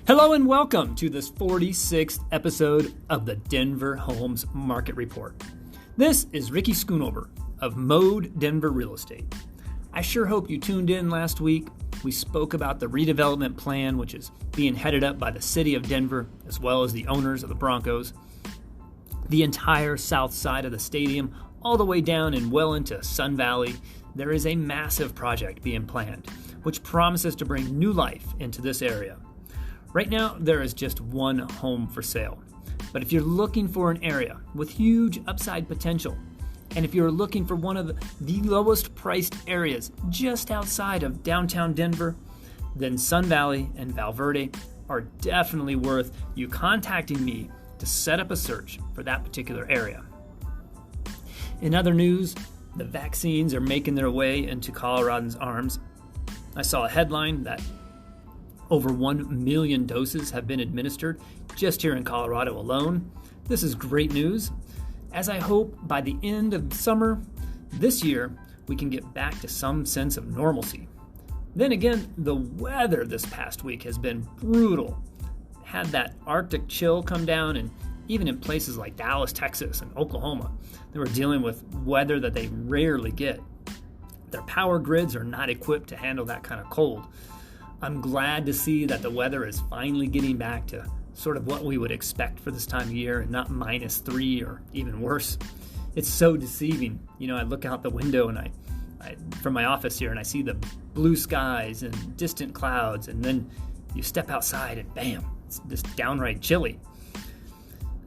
Hello and welcome to this 46th episode of the Denver Homes Market Report. This is Ricky.schoonover of Mode Denver Real Estate. I sure hope you tuned in last week. We spoke about the redevelopment plan, which is being headed up by the city of Denver, as well as the owners of the Broncos. The entire south side of the stadium, all the way down and well into Sun Valley, there is a massive project being planned, which promises to bring new life into this area. Right now, there is just one home for sale. But if you're looking for an area with huge upside potential, and if you're looking for one of the lowest priced areas just outside of downtown Denver, then Sun Valley and Valverde are definitely worth you contacting me to set up a search for that particular area. In other news, the vaccines are making their way into Coloradans' arms. I saw a headline that over 1 million doses have been administered just here in Colorado alone. This is great news, as I hope by the end of summer this year, we can get back to some sense of normalcy. Then again, the weather this past week has been brutal. Had that Arctic chill come down, and even in places like Dallas, Texas, and Oklahoma, they were dealing with weather that they rarely get. Their power grids are not equipped to handle that kind of cold. I'm glad to see that the weather is finally getting back to sort of what we would expect for this time of year and not -3 or even worse. It's so deceiving. I look out the window and I from my office here and I see the blue skies and distant clouds, and then you step outside and bam, it's just downright chilly.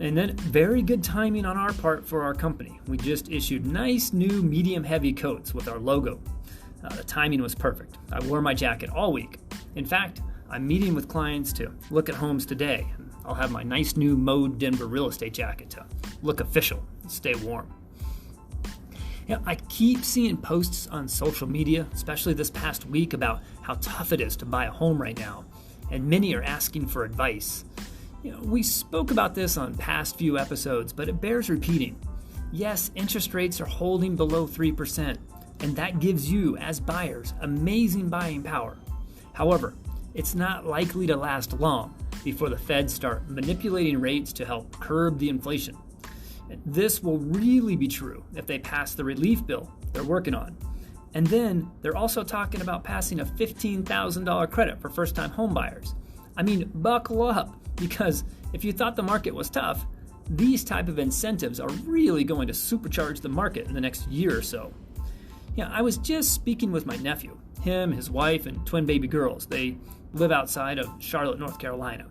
And then very good timing on our part for our company. We just issued nice new medium heavy coats with our logo. The timing was perfect. I wore my jacket all week. In fact, I'm meeting with clients to look at homes today. I'll have my nice new Mode Denver real estate jacket to look official and stay warm. I keep seeing posts on social media, especially this past week, about how tough it is to buy a home right now, and many are asking for advice. We spoke about this on past few episodes, but it bears repeating. Yes, interest rates are holding below 3%, and that gives you, as buyers, amazing buying power. However, it's not likely to last long before the Feds start manipulating rates to help curb the inflation. This will really be true if they pass the relief bill they're working on. And then they're also talking about passing a $15,000 credit for first-time home buyers. I mean, buckle up, because if you thought the market was tough, these type of incentives are really going to supercharge the market in the next year or so. I was just speaking with my nephew. Him, his wife, and twin baby girls. They live outside of Charlotte, North Carolina.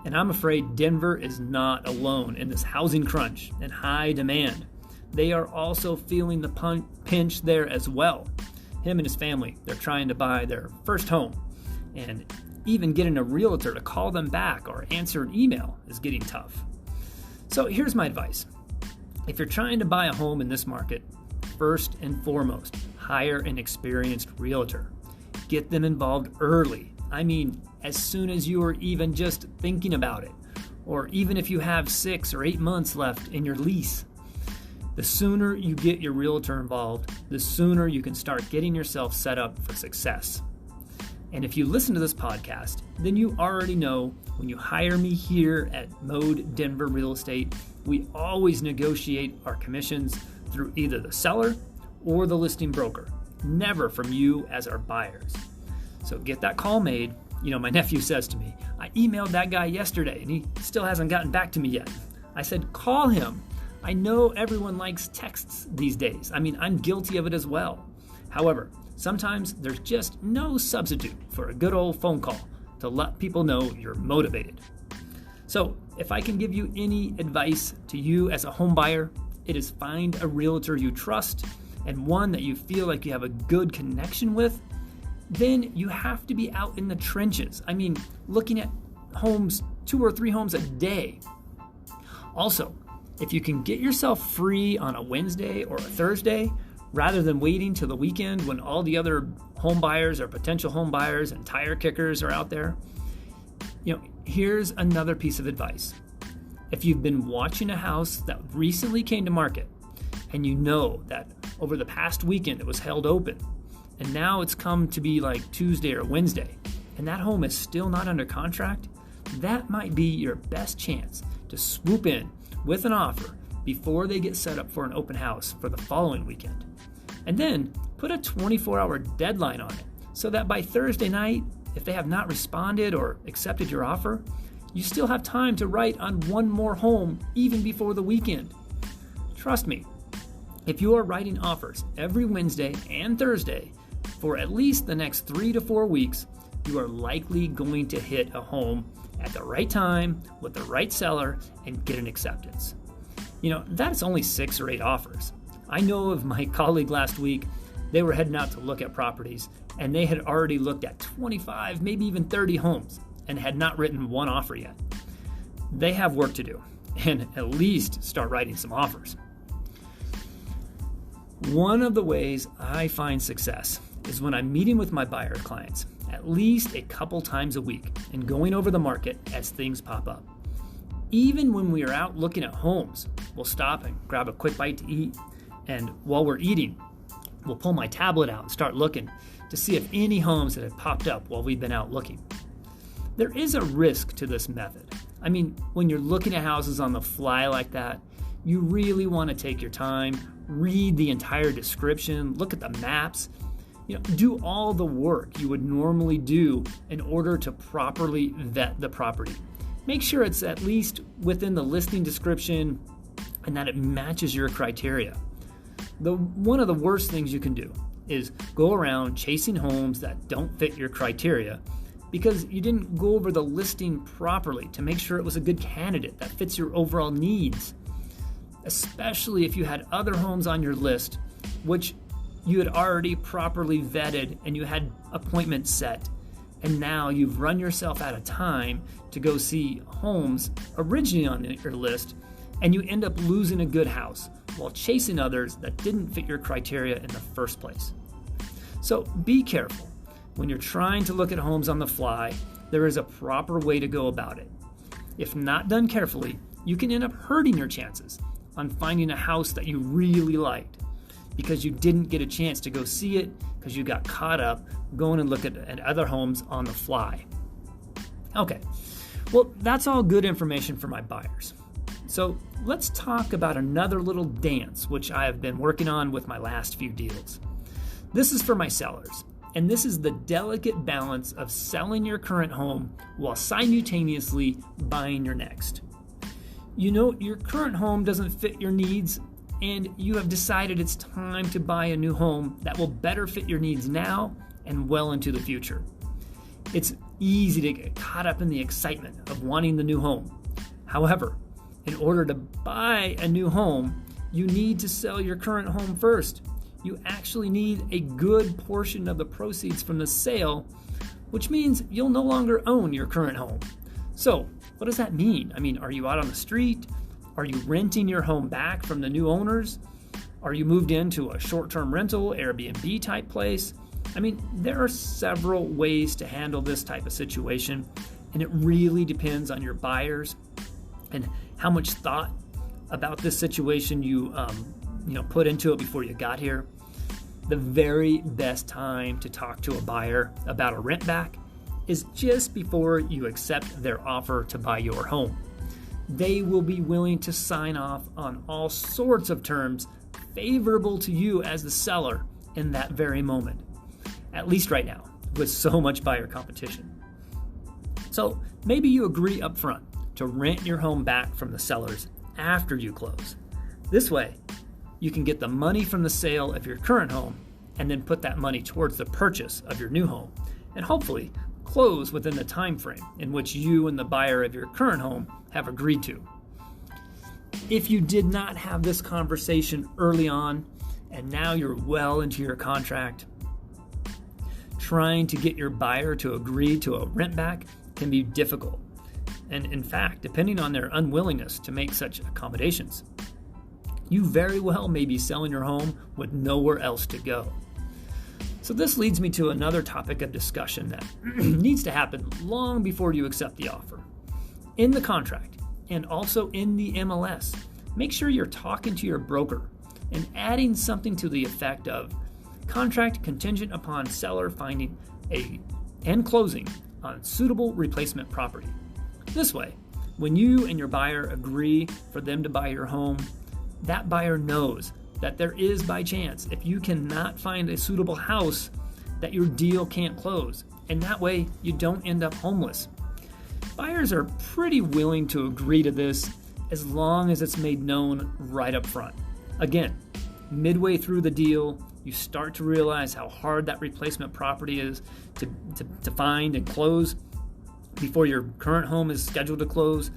And I'm afraid Denver is not alone in this housing crunch and high demand. They are also feeling the pinch there as well. Him and his family, they're trying to buy their first home. And even getting a realtor to call them back or answer an email is getting tough. So here's my advice. If you're trying to buy a home in this market, first and foremost, hire an experienced realtor. Get them involved early. I mean, as soon as you are even just thinking about it, or even if you have 6 or 8 months left in your lease. The sooner you get your realtor involved, the sooner you can start getting yourself set up for success. And if you listen to this podcast, then you already know when you hire me here at Mode Denver Real Estate, we always negotiate our commissions through either the seller or the listing broker, never from you as our buyers. So get that call made. My nephew says to me, I emailed that guy yesterday and he still hasn't gotten back to me yet. I said, call him. I know everyone likes texts these days. I mean, I'm guilty of it as well. However, sometimes there's just no substitute for a good old phone call to let people know you're motivated. So if I can give you any advice to you as a home buyer, it is find a realtor you trust and one that you feel like you have a good connection with. Then you have to be out in the trenches. I mean, looking at homes, 2 or 3 homes a day. Also, if you can get yourself free on a Wednesday or a Thursday, rather than waiting till the weekend when all the other home buyers or potential home buyers and tire kickers are out there, here's another piece of advice. If you've been watching a house that recently came to market and you know that over the past weekend it was held open and now it's come to be like Tuesday or Wednesday and that home is still not under contract, that might be your best chance to swoop in with an offer before they get set up for an open house for the following weekend. And then put a 24-hour deadline on it so that by Thursday night, if they have not responded or accepted your offer, you still have time to write on one more home even before the weekend. Trust me, if you are writing offers every Wednesday and Thursday for at least the next 3 to 4 weeks, you are likely going to hit a home at the right time with the right seller and get an acceptance. That's only 6 or 8 offers. I know of my colleague last week, they were heading out to look at properties and they had already looked at 25, maybe even 30 homes and had not written one offer yet. They have work to do and at least start writing some offers. One of the ways I find success is when I'm meeting with my buyer clients at least a couple times a week and going over the market as things pop up. Even when we are out looking at homes, we'll stop and grab a quick bite to eat, and while we're eating, we'll pull my tablet out and start looking to see if any homes that have popped up while we've been out looking. There is a risk to this method. When you're looking at houses on the fly like that, you really want to take your time, read the entire description, look at the maps, do all the work you would normally do in order to properly vet the property. Make sure it's at least within the listing description and that it matches your criteria. One of the worst things you can do is go around chasing homes that don't fit your criteria because you didn't go over the listing properly to make sure it was a good candidate that fits your overall needs. Especially if you had other homes on your list, which you had already properly vetted and you had appointments set, and now you've run yourself out of time to go see homes originally on your list, and you end up losing a good house while chasing others that didn't fit your criteria in the first place. So be careful. When you're trying to look at homes on the fly, there is a proper way to go about it. If not done carefully, you can end up hurting your chances on finding a house that you really liked because you didn't get a chance to go see it because you got caught up going and looking at other homes on the fly. Okay, well, that's all good information for my buyers. So let's talk about another little dance which I have been working on with my last few deals. This is for my sellers, and this is the delicate balance of selling your current home while simultaneously buying your next. Your current home doesn't fit your needs, and you have decided it's time to buy a new home that will better fit your needs now and well into the future. It's easy to get caught up in the excitement of wanting the new home. However, in order to buy a new home, you need to sell your current home first. You actually need a good portion of the proceeds from the sale, which means you'll no longer own your current home. So, what does that mean? Are you out on the street? Are you renting your home back from the new owners? Are you moved into a short-term rental, Airbnb type place? There are several ways to handle this type of situation, and it really depends on your buyers and how much thought about this situation you put into it before you got here. The very best time to talk to a buyer about a rent back is just before you accept their offer to buy your home. They will be willing to sign off on all sorts of terms favorable to you as the seller in that very moment, at least right now, with so much buyer competition. So maybe you agree up front to rent your home back from the sellers after you close. This way, you can get the money from the sale of your current home and then put that money towards the purchase of your new home, and hopefully close within the time frame in which you and the buyer of your current home have agreed to. If you did not have this conversation early on and now you're well into your contract, trying to get your buyer to agree to a rent back can be difficult. And in fact, depending on their unwillingness to make such accommodations, you very well may be selling your home with nowhere else to go. So this leads me to another topic of discussion that needs to happen long before you accept the offer. In the contract and also in the MLS, make sure you're talking to your broker and adding something to the effect of contract contingent upon seller finding and closing on suitable replacement property. This way, when you and your buyer agree for them to buy your home, that buyer knows that there is, by chance, if you cannot find a suitable house, that your deal can't close. And that way, you don't end up homeless. Buyers are pretty willing to agree to this as long as it's made known right up front. Again, midway through the deal, you start to realize how hard that replacement property is to find and close before your current home is scheduled to close.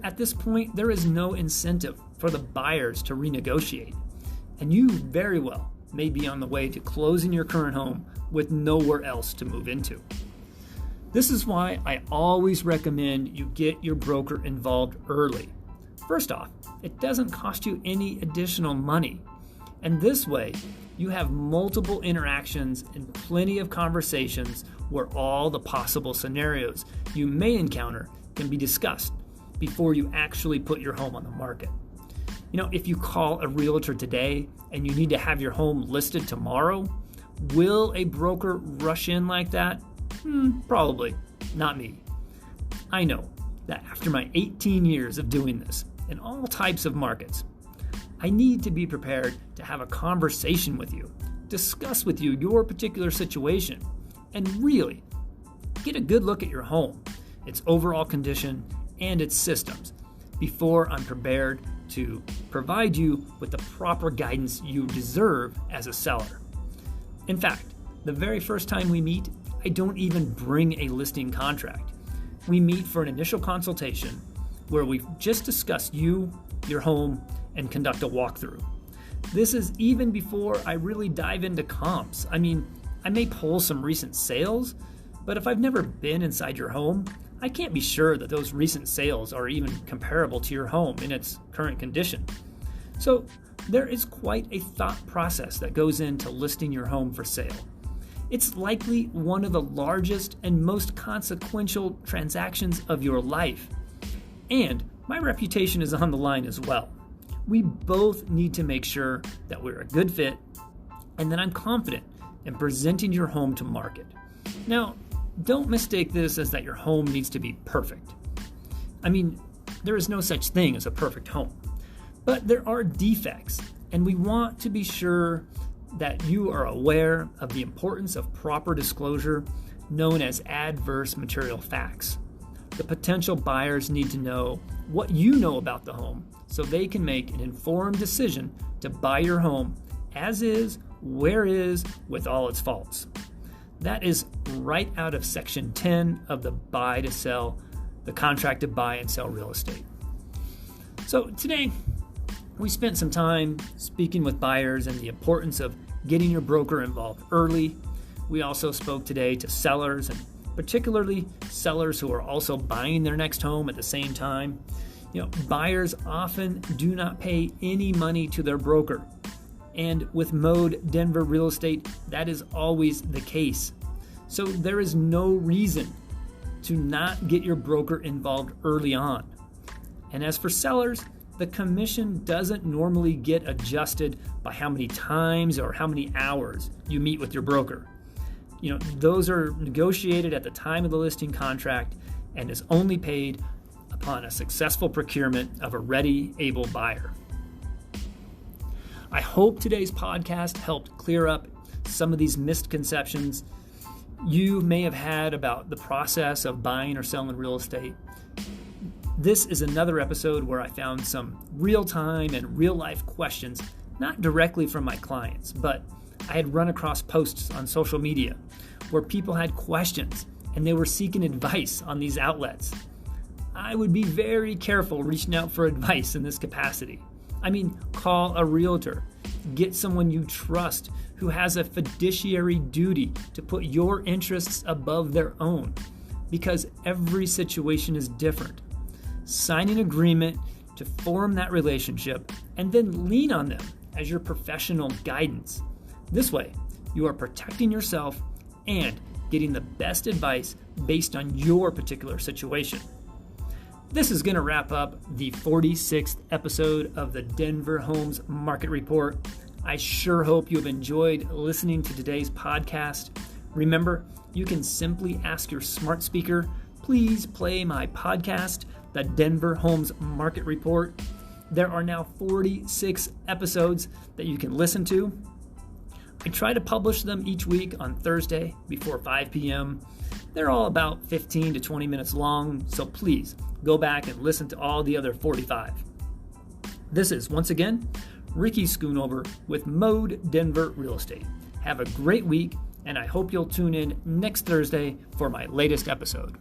At this point, there is no incentive for the buyers to renegotiate. And you very well may be on the way to closing your current home with nowhere else to move into. This is why I always recommend you get your broker involved early. First off, it doesn't cost you any additional money. And this way, you have multiple interactions and plenty of conversations where all the possible scenarios you may encounter can be discussed before you actually put your home on the market. If you call a realtor today and you need to have your home listed tomorrow, will a broker rush in like that? Probably. Not me. I know that after my 18 years of doing this in all types of markets, I need to be prepared to have a conversation with you, discuss with you your particular situation, and really get a good look at your home, its overall condition, and its systems before I'm prepared to provide you with the proper guidance you deserve as a seller. In fact, the very first time we meet, I don't even bring a listing contract. We meet for an initial consultation where we just discuss you, your home, and conduct a walkthrough. This is even before I really dive into comps. I may pull some recent sales, but if I've never been inside your home, I can't be sure that those recent sales are even comparable to your home in its current condition. So there is quite a thought process that goes into listing your home for sale. It's likely one of the largest and most consequential transactions of your life. And my reputation is on the line as well. We both need to make sure that we're a good fit and that I'm confident in presenting your home to market. Now, don't mistake this as that your home needs to be perfect. There is no such thing as a perfect home. But there are defects, and we want to be sure that you are aware of the importance of proper disclosure, known as adverse material facts. The potential buyers need to know what you know about the home so they can make an informed decision to buy your home as is, where is, with all its faults. That is right out of Section 10 of the Buy to Sell, the Contract to Buy and Sell Real Estate. So today, we spent some time speaking with buyers and the importance of getting your broker involved early. We also spoke today to sellers, and particularly sellers who are also buying their next home at the same time. Buyers often do not pay any money to their broker. And with Mode Denver Real Estate, that is always the case. So there is no reason to not get your broker involved early on. And as for sellers, the commission doesn't normally get adjusted by how many times or how many hours you meet with your broker. Those are negotiated at the time of the listing contract and is only paid upon a successful procurement of a ready, able buyer. I hope today's podcast helped clear up some of these misconceptions you may have had about the process of buying or selling real estate. This is another episode where I found some real-time and real-life questions, not directly from my clients, but I had run across posts on social media where people had questions and they were seeking advice on these outlets. I would be very careful reaching out for advice in this capacity. Call a realtor. Get someone you trust who has a fiduciary duty to put your interests above their own, because every situation is different. Sign an agreement to form that relationship and then lean on them as your professional guidance. This way, you are protecting yourself and getting the best advice based on your particular situation. This is going to wrap up the 46th episode of the Denver Homes Market Report. I sure hope you have enjoyed listening to today's podcast. Remember, you can simply ask your smart speaker please play my podcast, The Denver Homes Market Report. There are now 46 episodes that you can listen to. I try to publish them each week on Thursday before 5 p.m. They're all about 15 to 20 minutes long, so please go back and listen to all the other 45. This is, once again, Ricky Schoonover with Mode Denver Real Estate. Have a great week, and I hope you'll tune in next Thursday for my latest episode.